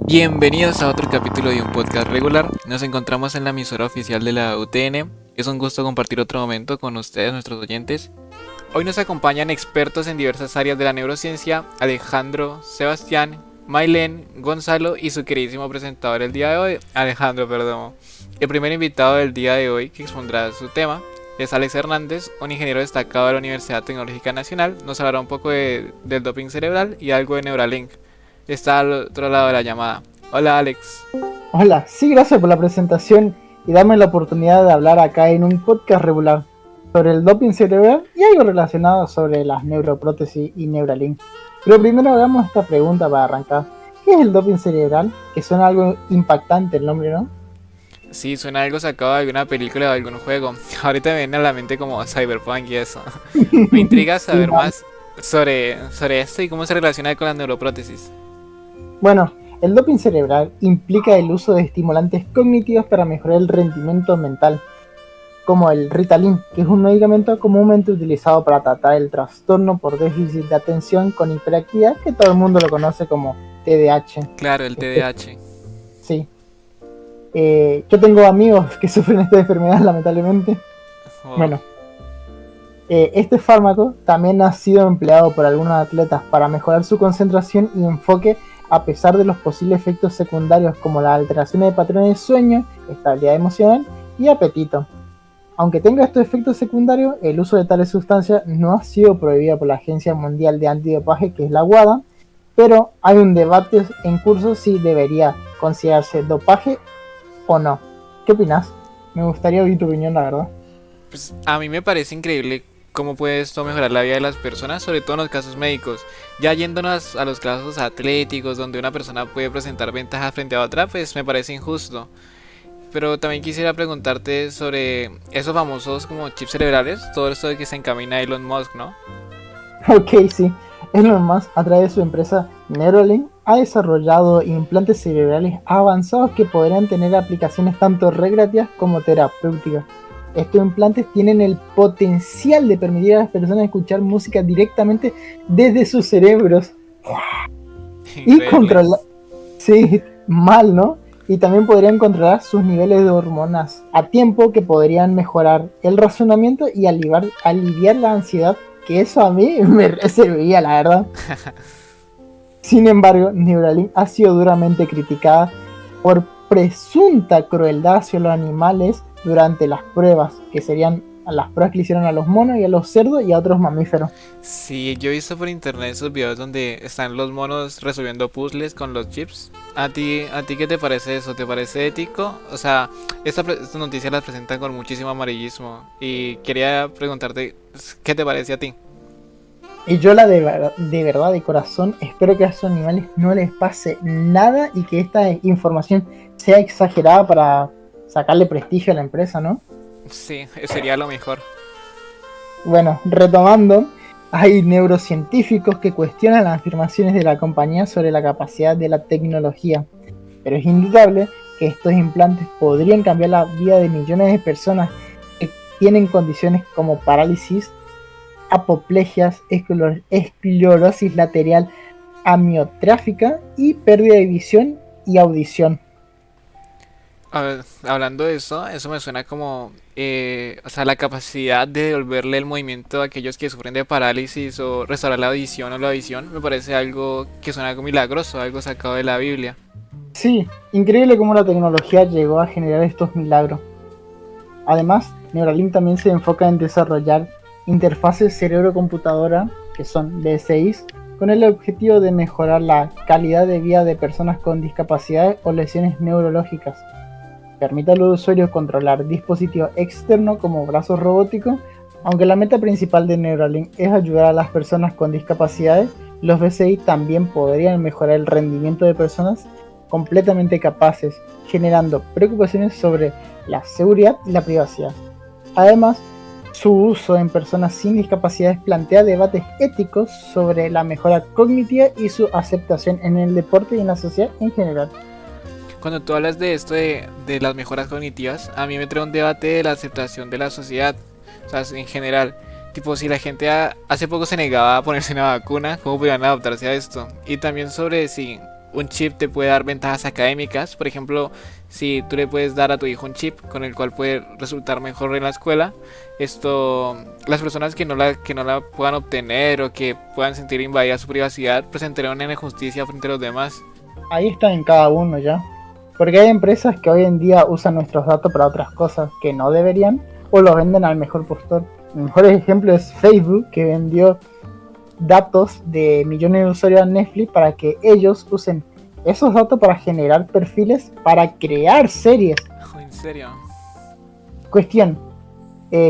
Bienvenidos a otro capítulo de un podcast regular. Nos encontramos en la emisora oficial de la UTN. Es un gusto compartir otro momento con ustedes, nuestros oyentes. Hoy nos acompañan expertos en diversas áreas de la neurociencia: Alejandro, Sebastián, Mailén, Gonzalo y su queridísimo presentador el día de hoy, Alejandro Perdomo. El primer invitado del día de hoy que expondrá su tema es Alex Hernández, un ingeniero destacado de la Universidad Tecnológica Nacional. Nos hablará un poco del doping cerebral y algo de Neuralink. Está al otro lado de la llamada. Hola, Alex. Hola, sí, gracias por la presentación y darme la oportunidad de hablar acá en un podcast regular sobre el doping cerebral y algo relacionado sobre las neuroprótesis y Neuralink. Pero primero hagamos esta pregunta para arrancar. ¿Qué es el doping cerebral? Que suena algo impactante el nombre, ¿no? Sí, suena algo sacado de alguna película o de algún juego. Ahorita me viene a la mente como Cyberpunk y eso. Me intriga Sí, saber más sobre esto y cómo se relaciona con las neuroprótesis. bueno, el doping cerebral implica el uso de estimulantes cognitivos para mejorar el rendimiento mental, como el Ritalin, que es un medicamento comúnmente utilizado para tratar el trastorno por déficit de atención con hiperactividad, que todo el mundo lo conoce como TDAH. Claro, el TDAH. Sí. Yo tengo amigos que sufren esta enfermedad, lamentablemente. Oh, Bueno, este fármaco también ha sido empleado por algunos atletas para mejorar su concentración y enfoque a pesar de los posibles efectos secundarios como la alteración de patrones de sueño, estabilidad emocional y apetito. Aunque tenga estos efectos secundarios, el uso de tales sustancias no ha sido prohibido por la Agencia Mundial de Antidopaje, que es la WADA, pero hay un debate en curso si debería considerarse dopaje o no. ¿Qué opinas? Me gustaría oír tu opinión, la verdad. pues a mí me parece increíble cómo puede esto mejorar la vida de las personas, sobre todo en los casos médicos. Ya yéndonos a los casos atléticos, donde una persona puede presentar ventajas frente a otra, pues me parece injusto. Pero también quisiera preguntarte sobre esos famosos como chips cerebrales, todo esto de que se encamina Elon Musk, ¿no? Ok, sí. Elon Musk, a través de su empresa Neuralink, ha desarrollado implantes cerebrales avanzados que podrían tener aplicaciones tanto recreativas como terapéuticas. Estos implantes tienen el potencial de permitir a las personas escuchar música directamente desde sus cerebros y Increíble. controlar, sí, mal, ¿no? Y también podrían controlar sus niveles de hormonas a tiempo, que podrían mejorar el razonamiento y aliviar la ansiedad, que eso a mí me serviría, la verdad. Sin embargo, Neuralink ha sido duramente criticada por presunta crueldad hacia los animales durante las pruebas, que serían las pruebas que le hicieron a los monos y a los cerdos y a otros mamíferos. Sí, yo he visto por internet esos videos donde están los monos resolviendo puzzles con los chips. ¿A ti qué te parece eso? ¿Te parece ético? O sea, esta noticia la presentan con muchísimo amarillismo y quería preguntarte, ¿qué te parece a ti? Y yo de verdad, de corazón, espero que a esos animales no les pase nada y que esta información sea exagerada para sacarle prestigio a la empresa, ¿no? Sí, sería lo mejor. Bueno, retomando, hay neurocientíficos que cuestionan las afirmaciones de la compañía sobre la capacidad de la tecnología, pero es indudable que estos implantes podrían cambiar la vida de millones de personas que tienen condiciones como parálisis, apoplegias, esclerosis lateral amiotráfica y pérdida de visión y audición. A ver, hablando de eso me suena como, o sea, la capacidad de devolverle el movimiento a aquellos que sufren de parálisis o restaurar la audición o la visión, me parece algo que suena algo milagroso, algo sacado de la Biblia. Sí, increíble cómo la tecnología llegó a generar estos milagros. Además, Neuralink también se enfoca en desarrollar interfaces cerebro-computadora, que son DSIs, con el objetivo de mejorar la calidad de vida de personas con discapacidades o lesiones neurológicas. Permite a los usuarios controlar dispositivos externos como brazos robóticos. Aunque la meta principal de Neuralink es ayudar a las personas con discapacidades, los BCI también podrían mejorar el rendimiento de personas completamente capaces, generando preocupaciones sobre la seguridad y la privacidad. Además, su uso en personas sin discapacidades plantea debates éticos sobre la mejora cognitiva y su aceptación en el deporte y en la sociedad en general. Cuando tú hablas de esto de las mejoras cognitivas, a mí me trae un debate de la aceptación de la sociedad, o sea, en general. Tipo, si la gente hace poco se negaba a ponerse una vacuna, ¿cómo podrían adaptarse a esto? Y también sobre si un chip te puede dar ventajas académicas. Por ejemplo, si tú le puedes dar a tu hijo un chip con el cual puede resultar mejor en la escuela, las personas que no la puedan obtener o que puedan sentir invadida su privacidad, pues se enteran en injusticia frente a los demás. Ahí está en cada uno ya. Porque hay empresas que hoy en día usan nuestros datos para otras cosas que no deberían o los venden al mejor postor. El mejor ejemplo es Facebook, que vendió datos de millones de usuarios a Netflix para que ellos usen esos datos para generar perfiles para crear series. ¿En serio? Cuestión,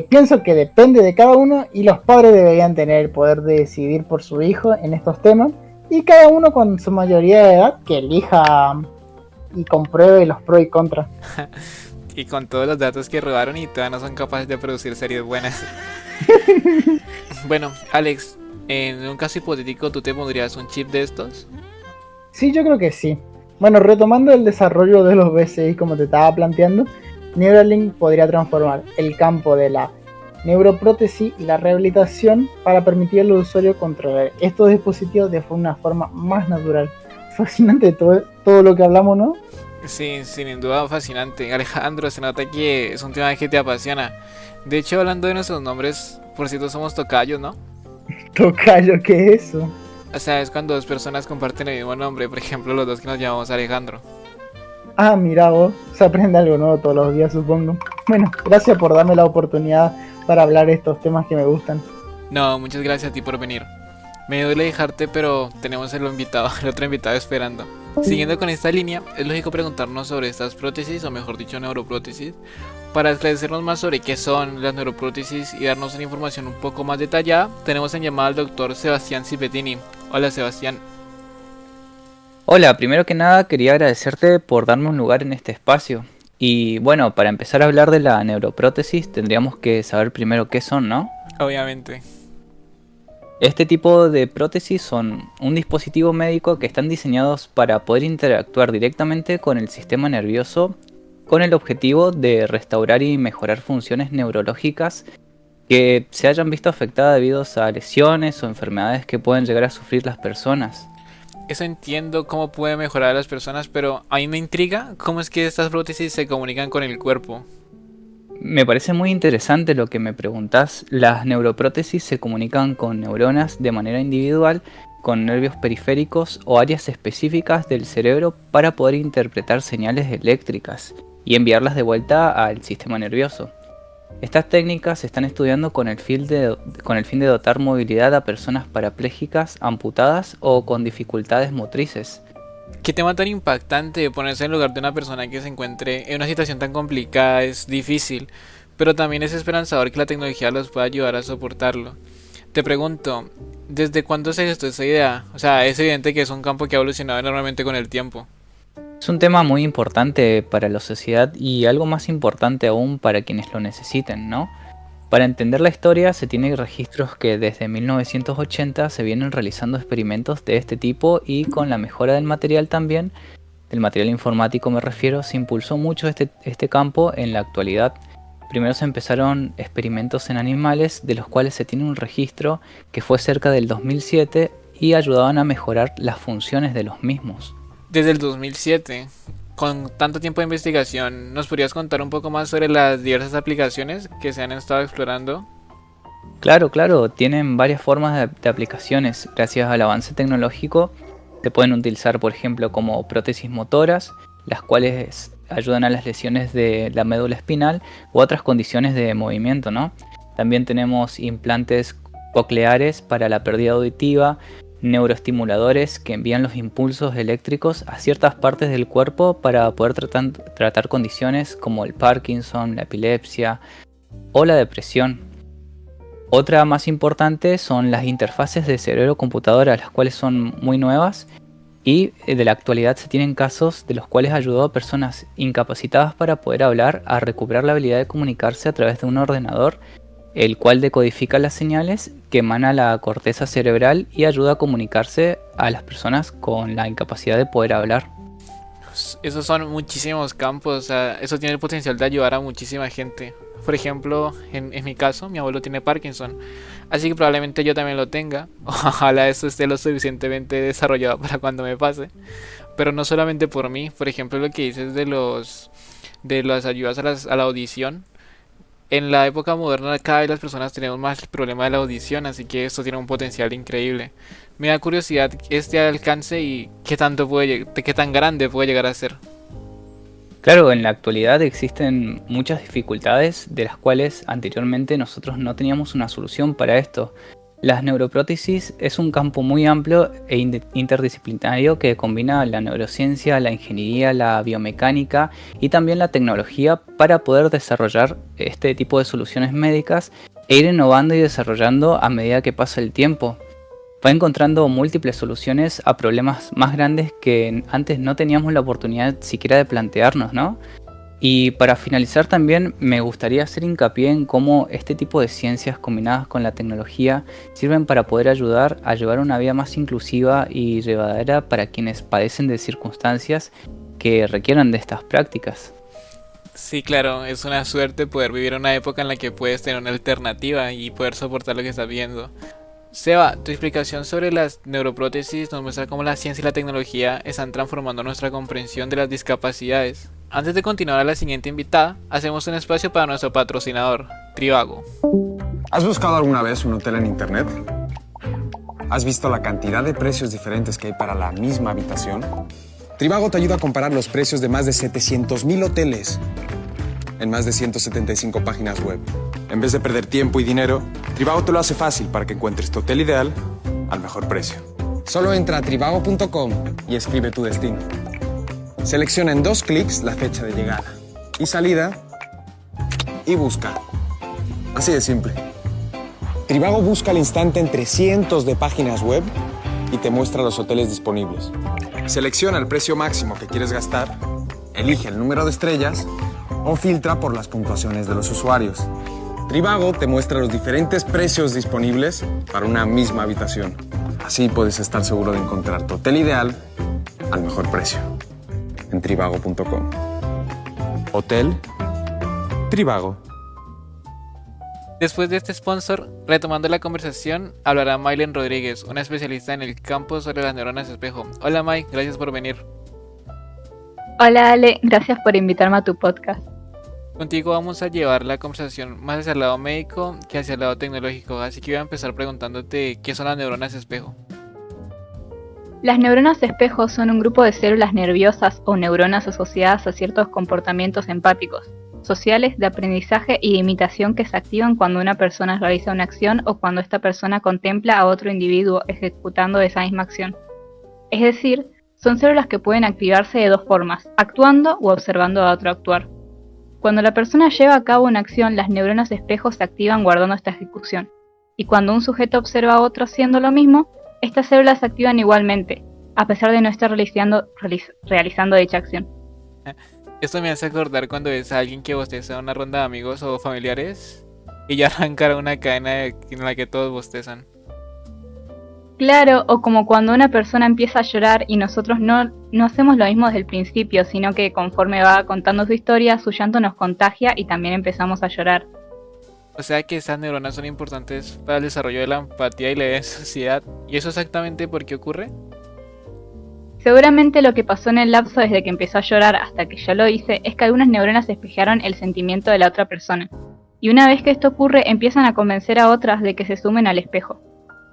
pienso que depende de cada uno y los padres deberían tener el poder de decidir por su hijo en estos temas y cada uno con su mayoría de edad que elija y compruebe los pros y contras. Y con todos los datos que robaron y todavía no son capaces de producir series buenas. Bueno, Alex, en un caso hipotético, ¿tú te pondrías un chip de estos? Sí, yo creo que sí. Bueno, retomando el desarrollo de los BCI como te estaba planteando, Neuralink podría transformar el campo de la neuroprótesis y la rehabilitación para permitir al usuario controlar estos dispositivos de una forma más natural. Fascinante todo lo que hablamos, ¿no? Sí, sin duda fascinante. Alejandro, se nota que es un tema que te apasiona. De hecho, hablando de nuestros nombres, por cierto, somos tocayos, ¿no? Tocayo, ¿qué es eso? O sea, es cuando dos personas comparten el mismo nombre. Por ejemplo, los dos que nos llamamos Alejandro. Ah, mira vos, se aprende algo nuevo todos los días, supongo. Bueno, gracias por darme la oportunidad para hablar de estos temas que me gustan. No, muchas gracias a ti por venir. Me duele dejarte, pero tenemos el otro invitado esperando. Siguiendo con esta línea, es lógico preguntarnos sobre estas prótesis, o mejor dicho, neuroprótesis, para esclarecernos más sobre qué son las neuroprótesis y darnos una información un poco más detallada. Tenemos en llamada al doctor Sebastián Cipettini. Hola, Sebastián. Hola, primero que nada quería agradecerte por darme un lugar en este espacio. Y bueno, para empezar a hablar de la neuroprótesis tendríamos que saber primero qué son, ¿no? Obviamente. Este tipo de prótesis son un dispositivo médico que están diseñados para poder interactuar directamente con el sistema nervioso con el objetivo de restaurar y mejorar funciones neurológicas que se hayan visto afectadas debido a lesiones o enfermedades que pueden llegar a sufrir las personas. Eso entiendo cómo puede mejorar a las personas, pero a mí me intriga cómo es que estas prótesis se comunican con el cuerpo. Me parece muy interesante lo que me preguntás. Las neuroprótesis se comunican con neuronas de manera individual, con nervios periféricos o áreas específicas del cerebro para poder interpretar señales eléctricas y enviarlas de vuelta al sistema nervioso. Estas técnicas se están estudiando con el fin de dotar movilidad a personas parapléjicas, amputadas o con dificultades motrices. Qué tema tan impactante. Ponerse en lugar de una persona que se encuentre en una situación tan complicada es difícil, pero también es esperanzador que la tecnología los pueda ayudar a soportarlo. Te pregunto, ¿desde cuándo se gestó esa idea? O sea, es evidente que es un campo que ha evolucionado enormemente con el tiempo. Es un tema muy importante para la sociedad y algo más importante aún para quienes lo necesiten, ¿no? Para entender la historia se tienen registros que desde 1980 se vienen realizando experimentos de este tipo y con la mejora del material también, del material informático me refiero, se impulsó mucho este campo en la actualidad. Primero se empezaron experimentos en animales de los cuales se tiene un registro que fue cerca del 2007 y ayudaban a mejorar las funciones de los mismos. Desde el 2007, con tanto tiempo de investigación, ¿nos podrías contar un poco más sobre las diversas aplicaciones que se han estado explorando? Claro, tienen varias formas de aplicaciones. Gracias al avance tecnológico se pueden utilizar, por ejemplo, como prótesis motoras, las cuales ayudan a las lesiones de la médula espinal u otras condiciones de movimiento, ¿no? También tenemos implantes cocleares para la pérdida auditiva, neuroestimuladores que envían los impulsos eléctricos a ciertas partes del cuerpo para poder tratar condiciones como el Parkinson, la epilepsia o la depresión. Otra más importante son las interfaces de cerebro-computadora, las cuales son muy nuevas y de la actualidad se tienen casos de los cuales ayudó a personas incapacitadas para poder hablar a recuperar la habilidad de comunicarse a través de un ordenador, el cual decodifica las señales que emana la corteza cerebral y ayuda a comunicarse a las personas con la incapacidad de poder hablar. Esos son muchísimos campos, o sea, eso tiene el potencial de ayudar a muchísima gente. Por ejemplo, en mi caso, mi abuelo tiene Parkinson. así que probablemente yo también lo tenga. Ojalá eso esté lo suficientemente desarrollado para cuando me pase. Pero no solamente por mí, por ejemplo lo que dices de las ayudas a la audición. En la época moderna cada vez las personas tenemos más el problema de la audición, así que esto tiene un potencial increíble. Me da curiosidad este alcance y qué tan grande puede llegar a ser. Claro, en la actualidad existen muchas dificultades de las cuales anteriormente nosotros no teníamos una solución para esto. Las neuroprótesis es un campo muy amplio e interdisciplinario que combina la neurociencia, la ingeniería, la biomecánica y también la tecnología para poder desarrollar este tipo de soluciones médicas e ir innovando y desarrollando a medida que pasa el tiempo. Va encontrando múltiples soluciones a problemas más grandes que antes no teníamos la oportunidad siquiera de plantearnos, ¿no? Y para finalizar también me gustaría hacer hincapié en cómo este tipo de ciencias combinadas con la tecnología sirven para poder ayudar a llevar una vida más inclusiva y llevadera para quienes padecen de circunstancias que requieran de estas prácticas. Sí, claro, es una suerte poder vivir una época en la que puedes tener una alternativa y poder soportar lo que estás viendo. Seba, tu explicación sobre las neuroprótesis nos muestra cómo la ciencia y la tecnología están transformando nuestra comprensión de las discapacidades. Antes de continuar a la siguiente invitada, hacemos un espacio para nuestro patrocinador, Trivago. ¿Has buscado alguna vez un hotel en internet? ¿Has visto la cantidad de precios diferentes que hay para la misma habitación? Trivago te ayuda a comparar los precios de más de 700,000 hoteles en más de 175 páginas web. En vez de perder tiempo y dinero, Trivago te lo hace fácil para que encuentres tu hotel ideal al mejor precio. Solo entra a trivago.com y escribe tu destino. Selecciona en 2 clics la fecha de llegada y salida y busca. Así de simple. Trivago busca al instante entre cientos de páginas web y te muestra los hoteles disponibles. Selecciona el precio máximo que quieres gastar, elige el número de estrellas o filtra por las puntuaciones de los usuarios. Trivago te muestra los diferentes precios disponibles para una misma habitación. Así puedes estar seguro de encontrar tu hotel ideal al mejor precio. En trivago.com. Hotel Trivago. Después de este sponsor, retomando la conversación, hablará Maylen Rodríguez, una especialista en el campo sobre las neuronas espejo. Hola May, gracias por venir. Hola Ale, gracias por invitarme a tu podcast. Contigo vamos a llevar la conversación más hacia el lado médico que hacia el lado tecnológico, así que voy a empezar preguntándote qué son las neuronas espejo. Las neuronas espejo son un grupo de células nerviosas o neuronas asociadas a ciertos comportamientos empáticos, sociales, de aprendizaje y de imitación que se activan cuando una persona realiza una acción o cuando esta persona contempla a otro individuo ejecutando esa misma acción. Es decir, son células que pueden activarse de 2 formas, actuando o observando a otro actuar. Cuando la persona lleva a cabo una acción, las neuronas espejo se activan guardando esta ejecución, y cuando un sujeto observa a otro haciendo lo mismo, estas células se activan igualmente, a pesar de no estar realizando dicha acción. Esto me hace acordar cuando ves a alguien que bosteza en una ronda de amigos o familiares y ya arrancará una cadena en la que todos bostezan. Claro, o como cuando una persona empieza a llorar y nosotros no hacemos lo mismo desde el principio, sino que conforme va contando su historia, su llanto nos contagia y también empezamos a llorar. O sea que estas neuronas son importantes para el desarrollo de la empatía y la idea de sociedad. ¿Y eso exactamente por qué ocurre? Seguramente lo que pasó en el lapso desde que empezó a llorar hasta que yo lo hice es que algunas neuronas espejaron el sentimiento de la otra persona. Y una vez que esto ocurre, empiezan a convencer a otras de que se sumen al espejo.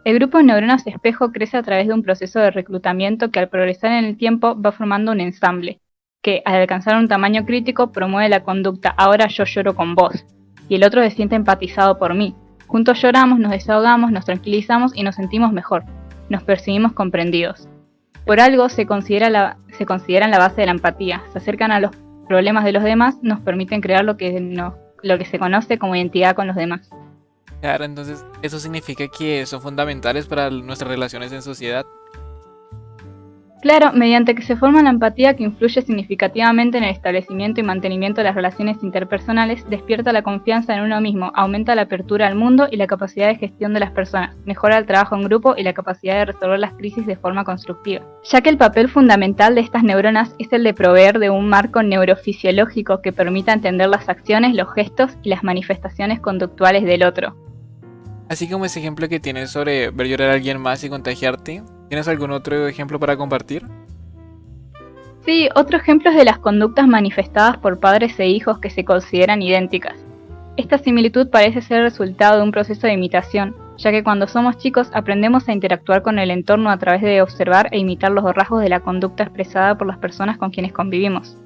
El grupo de neuronas espejo crece a través de un proceso de reclutamiento que al progresar en el tiempo va formando un ensamble, que al alcanzar un tamaño crítico promueve la conducta "ahora yo lloro con vos", y el otro se siente empatizado por mí. Juntos lloramos, nos desahogamos, nos tranquilizamos y nos sentimos mejor. Nos percibimos comprendidos. Por algo se consideran la base de la empatía. Se acercan a los problemas de los demás, nos permiten crear lo que se conoce como identidad con los demás. Claro, entonces eso significa que son fundamentales para nuestras relaciones en sociedad. Claro, mediante que se forma la empatía que influye significativamente en el establecimiento y mantenimiento de las relaciones interpersonales, despierta la confianza en uno mismo, aumenta la apertura al mundo y la capacidad de gestión de las personas, mejora el trabajo en grupo y la capacidad de resolver las crisis de forma constructiva. Ya que el papel fundamental de estas neuronas es el de proveer de un marco neurofisiológico que permita entender las acciones, los gestos y las manifestaciones conductuales del otro. Así como ese ejemplo que tienes sobre ver llorar a alguien más y contagiarte, ¿tienes algún otro ejemplo para compartir? Sí, otro ejemplo es de las conductas manifestadas por padres e hijos que se consideran idénticas. Esta similitud parece ser el resultado de un proceso de imitación, ya que cuando somos chicos aprendemos a interactuar con el entorno a través de observar e imitar los rasgos de la conducta expresada por las personas con quienes convivimos.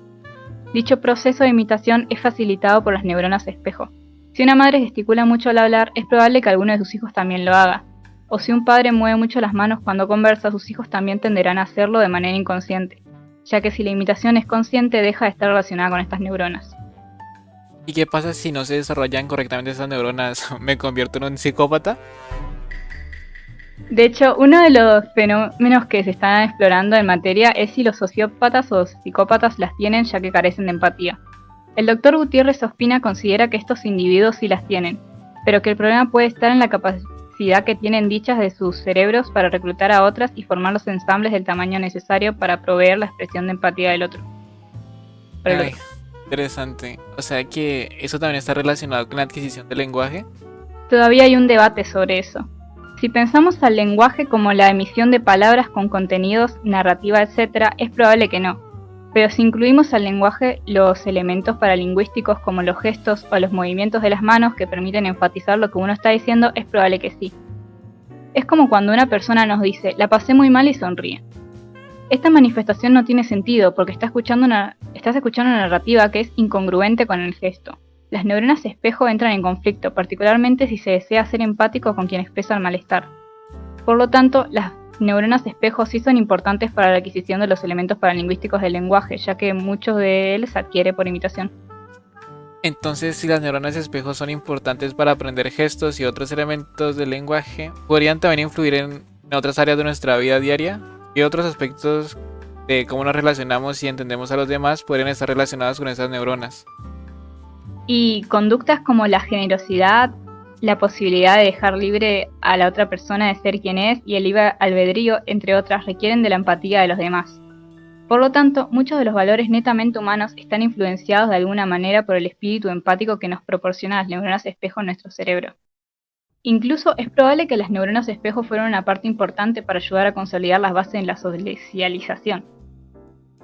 Dicho proceso de imitación es facilitado por las neuronas espejo. Si una madre gesticula mucho al hablar, es probable que alguno de sus hijos también lo haga. O si un padre mueve mucho las manos cuando conversa, sus hijos también tenderán a hacerlo de manera inconsciente, ya que si la imitación es consciente deja de estar relacionada con estas neuronas. ¿Y qué pasa si no se desarrollan correctamente esas neuronas? ¿Me convierto en un psicópata? De hecho, uno de los fenómenos que se están explorando en materia es si los sociópatas o psicópatas las tienen, ya que carecen de empatía. El doctor Gutiérrez Ospina considera que estos individuos sí las tienen, pero que el problema puede estar en la capacidad que tienen dichas de sus cerebros para reclutar a otras y formar los ensambles del tamaño necesario para proveer la expresión de empatía del otro. Ay, interesante. O sea que eso también está relacionado con la adquisición del lenguaje. Todavía hay un debate sobre eso. Si pensamos al lenguaje como la emisión de palabras con contenidos, narrativa, etc., es probable que no. Pero si incluimos al lenguaje los elementos paralingüísticos como los gestos o los movimientos de las manos que permiten enfatizar lo que uno está diciendo, es probable que sí. Es como cuando una persona nos dice, la pasé muy mal y sonríe. Esta manifestación no tiene sentido porque estás escuchando una narrativa que es incongruente con el gesto. Las neuronas espejo entran en conflicto, particularmente si se desea ser empático con quien expresa el malestar. Por lo tanto, las neuronas espejo sí son importantes para la adquisición de los elementos paralingüísticos del lenguaje, ya que muchos de él se adquiere por imitación. Entonces, si las neuronas espejo son importantes para aprender gestos y otros elementos del lenguaje, ¿podrían también influir en otras áreas de nuestra vida diaria? ¿Y otros aspectos de cómo nos relacionamos y entendemos a los demás podrían estar relacionados con esas neuronas? Y conductas como la generosidad, la posibilidad de dejar libre a la otra persona de ser quien es y el libre albedrío, entre otras, requieren de la empatía de los demás. Por lo tanto, muchos de los valores netamente humanos están influenciados de alguna manera por el espíritu empático que nos proporcionan las neuronas espejo en nuestro cerebro. Incluso es probable que las neuronas espejo fueran una parte importante para ayudar a consolidar las bases en la socialización.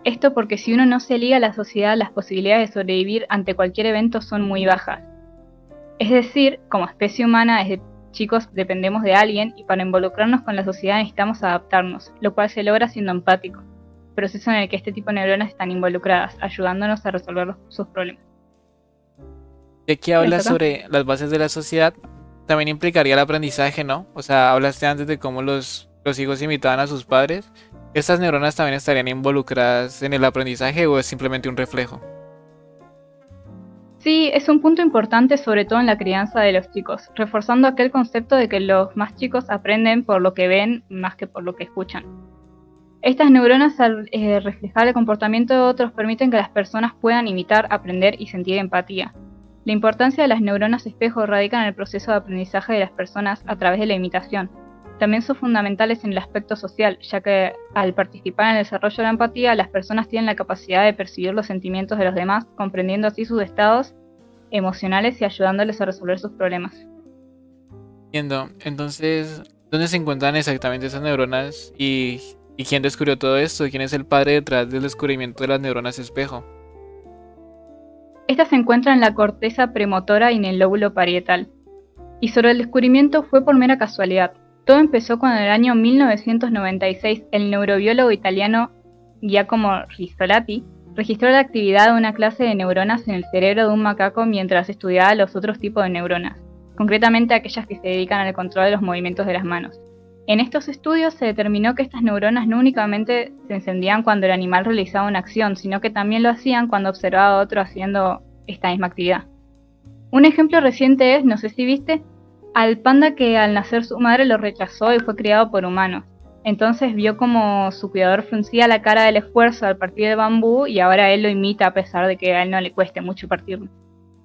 Esto porque si uno no se liga a la sociedad, las posibilidades de sobrevivir ante cualquier evento son muy bajas. Es decir, como especie humana, desde chicos dependemos de alguien y para involucrarnos con la sociedad necesitamos adaptarnos, lo cual se logra siendo empático, proceso en el que este tipo de neuronas están involucradas, ayudándonos a resolver sus problemas. Y aquí hablas sobre las bases de la sociedad, también implicaría el aprendizaje, ¿no? O sea, hablaste antes de cómo los hijos imitaban a sus padres. ¿Estas neuronas también estarían involucradas en el aprendizaje o es simplemente un reflejo? Sí, es un punto importante sobre todo en la crianza de los chicos, reforzando aquel concepto de que los más chicos aprenden por lo que ven más que por lo que escuchan. Estas neuronas al reflejar el comportamiento de otros permiten que las personas puedan imitar, aprender y sentir empatía. La importancia de las neuronas espejo radica en el proceso de aprendizaje de las personas a través de la imitación. También son fundamentales en el aspecto social, ya que al participar en el desarrollo de la empatía, las personas tienen la capacidad de percibir los sentimientos de los demás, comprendiendo así sus estados emocionales y ayudándoles a resolver sus problemas. Entiendo. Entonces, ¿dónde se encuentran exactamente esas neuronas y quién descubrió todo esto? ¿Quién es el padre detrás del descubrimiento de las neuronas espejo? Esta se encuentra en la corteza premotora y en el lóbulo parietal. Y sobre el descubrimiento fue por mera casualidad. Todo empezó cuando en el año 1996 el neurobiólogo italiano Giacomo Rizzolatti registró la actividad de una clase de neuronas en el cerebro de un macaco mientras estudiaba los otros tipos de neuronas, concretamente aquellas que se dedican al control de los movimientos de las manos. En estos estudios se determinó que estas neuronas no únicamente se encendían cuando el animal realizaba una acción, sino que también lo hacían cuando observaba a otro haciendo esta misma actividad. Un ejemplo reciente es, no sé si viste, al panda que al nacer su madre lo rechazó y fue criado por humanos. Entonces vio como su cuidador fruncía la cara del esfuerzo al partir el bambú y ahora él lo imita a pesar de que a él no le cueste mucho partirlo.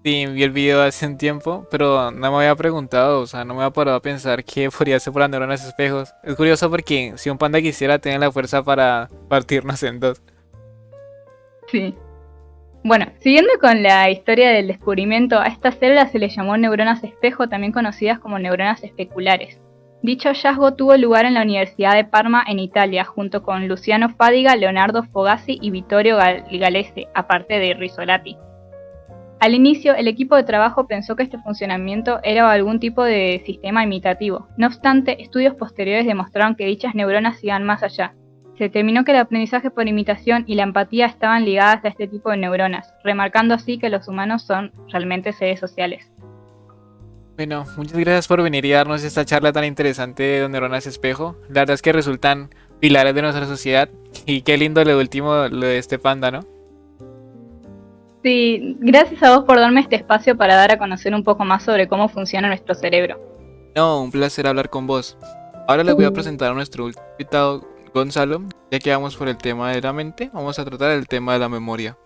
Sí, vi el video hace un tiempo, pero no me había preguntado, o sea, no me había parado a pensar qué podría ser por las neuronas espejos. Es curioso porque si un panda quisiera tener la fuerza para partirnos en dos. Sí. Bueno, siguiendo con la historia del descubrimiento, a estas células se les llamó neuronas espejo, también conocidas como neuronas especulares. Dicho hallazgo tuvo lugar en la Universidad de Parma, en Italia, junto con Luciano Fadiga, Leonardo Fogazzi y Vittorio Gallese, aparte de Risolati. Al inicio, el equipo de trabajo pensó que este funcionamiento era algún tipo de sistema imitativo. No obstante, estudios posteriores demostraron que dichas neuronas iban más allá. Se determinó que el aprendizaje por imitación y la empatía estaban ligadas a este tipo de neuronas, remarcando así que los humanos son realmente seres sociales. Bueno, muchas gracias por venir y darnos esta charla tan interesante de Don Neuronas Espejo. La verdad es que resultan pilares de nuestra sociedad. Y qué lindo lo último, lo de este panda, ¿no? Sí, gracias a vos por darme este espacio para dar a conocer un poco más sobre cómo funciona nuestro cerebro. No, un placer hablar con vos. Ahora les voy a presentar a nuestro último invitado, Gonzalo. Ya que vamos por el tema de la mente, vamos a tratar el tema de la memoria.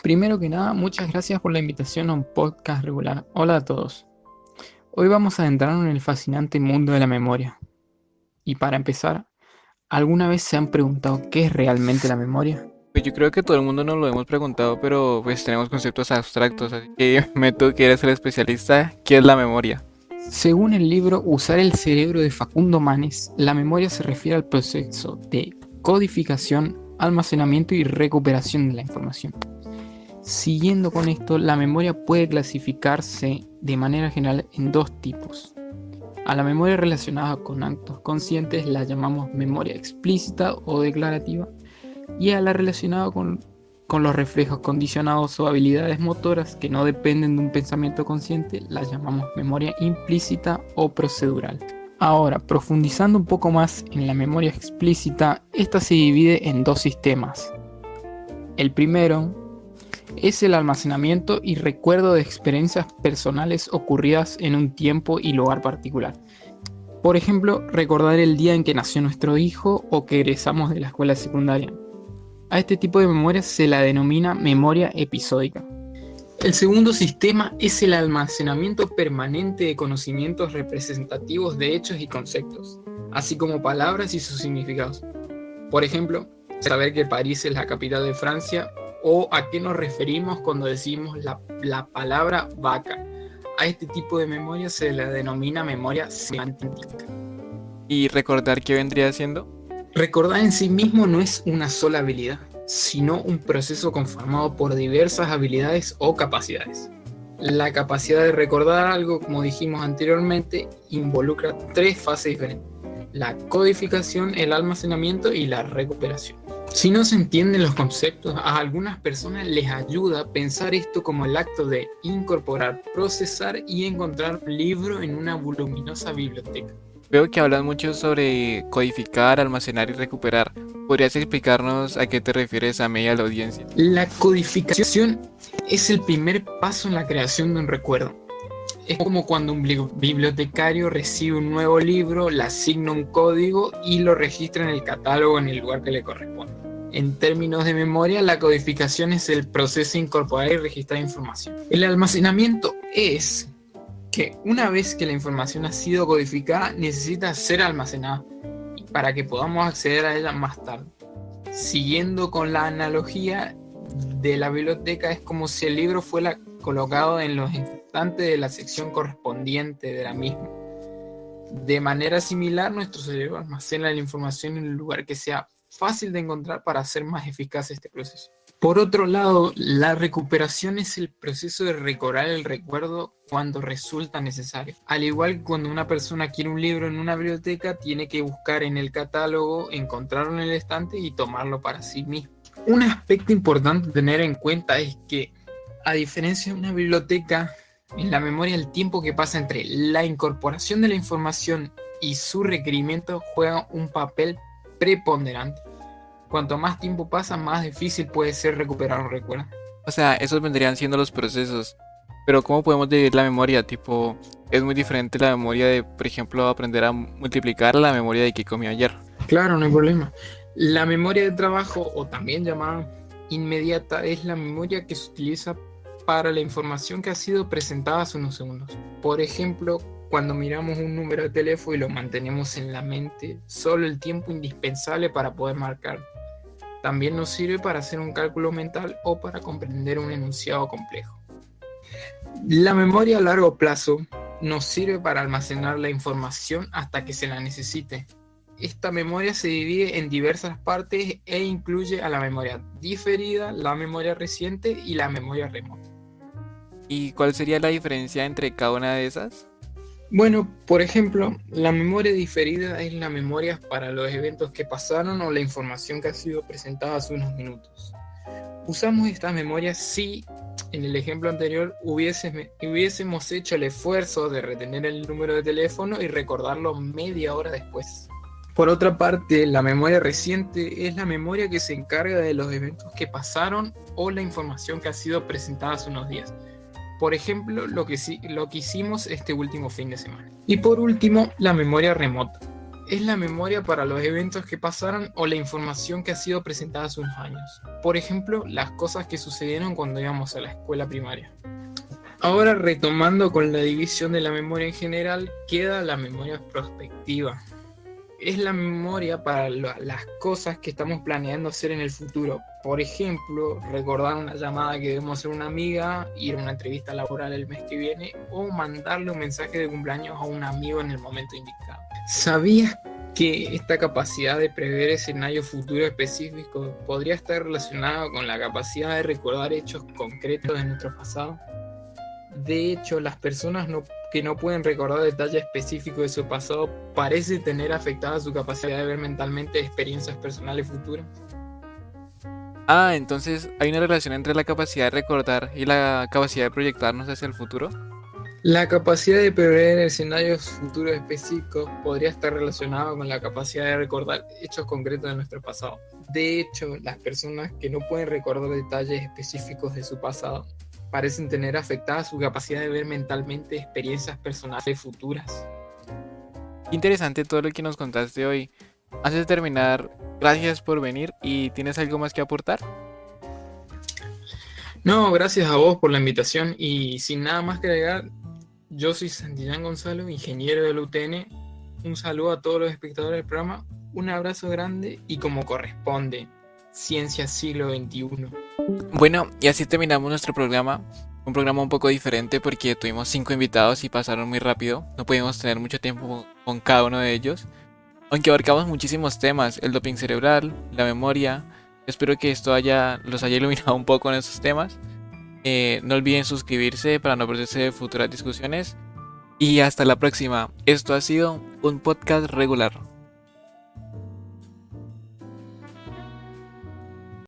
Primero que nada, muchas gracias por la invitación a un podcast regular. Hola a todos. Hoy vamos a adentrarnos en el fascinante mundo de la memoria. Y para empezar, ¿alguna vez se han preguntado qué es realmente la memoria? Pues yo creo que todo el mundo nos lo hemos preguntado, pero pues tenemos conceptos abstractos, así que tú que eres el especialista, ¿qué es la memoria? Según el libro Usar el cerebro de Facundo Manes, la memoria se refiere al proceso de codificación, almacenamiento y recuperación de la información. Siguiendo con esto, la memoria puede clasificarse de manera general en dos tipos. A la memoria relacionada con actos conscientes la llamamos memoria explícita o declarativa, y a la relacionada con los reflejos condicionados o habilidades motoras que no dependen de un pensamiento consciente la llamamos memoria implícita o procedural. Ahora, profundizando un poco más en la memoria explícita, esta se divide en dos sistemas. El primero es el almacenamiento y recuerdo de experiencias personales ocurridas en un tiempo y lugar particular. Por ejemplo, recordar el día en que nació nuestro hijo o que egresamos de la escuela secundaria. A este tipo de memoria se la denomina memoria episódica. El segundo sistema es el almacenamiento permanente de conocimientos representativos de hechos y conceptos, así como palabras y sus significados. Por ejemplo, saber que París es la capital de Francia o a qué nos referimos cuando decimos la palabra vaca. A este tipo de memoria se la denomina memoria semántica. ¿Y recordar qué vendría siendo? Recordar en sí mismo no es una sola habilidad, sino un proceso conformado por diversas habilidades o capacidades. La capacidad de recordar algo, como dijimos anteriormente, involucra tres fases diferentes: la codificación, el almacenamiento y la recuperación. Si no se entienden los conceptos, a algunas personas les ayuda a pensar esto como el acto de incorporar, procesar y encontrar un libro en una voluminosa biblioteca. Veo que hablas mucho sobre codificar, almacenar y recuperar. ¿Podrías explicarnos a qué te refieres a mí y a la audiencia? La codificación es el primer paso en la creación de un recuerdo. Es como cuando un bibliotecario recibe un nuevo libro, le asigna un código y lo registra en el catálogo en el lugar que le corresponde. En términos de memoria, la codificación es el proceso de incorporar y registrar información. El almacenamiento es que una vez que la información ha sido codificada, necesita ser almacenada para que podamos acceder a ella más tarde. Siguiendo con la analogía de la biblioteca, es como si el libro fuera colocado en los estantes de la sección correspondiente de la misma. De manera similar, nuestro cerebro almacena la información en un lugar que sea fácil de encontrar para hacer más eficaz este proceso. Por otro lado, la recuperación es el proceso de recobrar el recuerdo cuando resulta necesario. Al igual que cuando una persona quiere un libro en una biblioteca, tiene que buscar en el catálogo, encontrarlo en el estante y tomarlo para sí mismo. Un aspecto importante a tener en cuenta es que, a diferencia de una biblioteca, en la memoria el tiempo que pasa entre la incorporación de la información y su requerimiento juega un papel preponderante. Cuanto más tiempo pasa, más difícil puede ser recuperar los recuerdos. O sea, esos vendrían siendo los procesos. Pero ¿cómo podemos dividir la memoria? Tipo, es muy diferente la memoria de, por ejemplo, aprender a multiplicar a la memoria de que comió ayer. Claro, no hay problema. La memoria de trabajo, o también llamada inmediata, es la memoria que se utiliza para la información que ha sido presentada hace unos segundos. Por ejemplo, cuando miramos un número de teléfono y lo mantenemos en la mente, solo el tiempo indispensable para poder marcar. También nos sirve para hacer un cálculo mental o para comprender un enunciado complejo. La memoria a largo plazo nos sirve para almacenar la información hasta que se la necesite. Esta memoria se divide en diversas partes e incluye a la memoria diferida, la memoria reciente y la memoria remota. ¿Y cuál sería la diferencia entre cada una de esas? Bueno, por ejemplo, la memoria diferida es la memoria para los eventos que pasaron o la información que ha sido presentada hace unos minutos. Usamos estas memorias si, en el ejemplo anterior, hubiésemos hecho el esfuerzo de retener el número de teléfono y recordarlo media hora después. Por otra parte, la memoria reciente es la memoria que se encarga de los eventos que pasaron o la información que ha sido presentada hace unos días. Por ejemplo, lo que hicimos este último fin de semana. Y por último, la memoria remota. Es la memoria para los eventos que pasaron o la información que ha sido presentada hace unos años. Por ejemplo, las cosas que sucedieron cuando íbamos a la escuela primaria. Ahora, retomando con la división de la memoria en general, queda la memoria prospectiva. Es la memoria para las cosas que estamos planeando hacer en el futuro. Por ejemplo, recordar una llamada que debemos hacer a una amiga, ir a una entrevista laboral el mes que viene o mandarle un mensaje de cumpleaños a un amigo en el momento indicado. ¿Sabías que esta capacidad de prever escenarios futuros específicos podría estar relacionada con la capacidad de recordar hechos concretos de nuestro pasado? De hecho, las personas que no pueden recordar detalles específicos de su pasado parece tener afectada su capacidad de ver mentalmente experiencias personales futuras. Ah, entonces hay una relación entre la capacidad de recordar y la capacidad de proyectarnos hacia el futuro. La capacidad de prever escenarios futuros específicos podría estar relacionada con la capacidad de recordar hechos concretos de nuestro pasado. De hecho, las personas que no pueden recordar detalles específicos de su pasado parecen tener afectada su capacidad de ver mentalmente experiencias personales futuras. Interesante todo lo que nos contaste hoy. Antes de terminar, gracias por venir y ¿tienes algo más que aportar? No, gracias a vos por la invitación y sin nada más que agregar, yo soy Santillán Gonzalo, ingeniero del UTN. Un saludo a todos los espectadores del programa, un abrazo grande y como corresponde, Ciencia Siglo XXI. Bueno, y así terminamos nuestro programa. Un programa un poco diferente porque tuvimos 5 invitados y pasaron muy rápido. No pudimos tener mucho tiempo con cada uno de ellos. Aunque abarcamos muchísimos temas, el doping cerebral, la memoria. Espero que esto los haya iluminado un poco en esos temas. No olviden suscribirse para no perderse de futuras discusiones. Y hasta la próxima. Esto ha sido un podcast regular.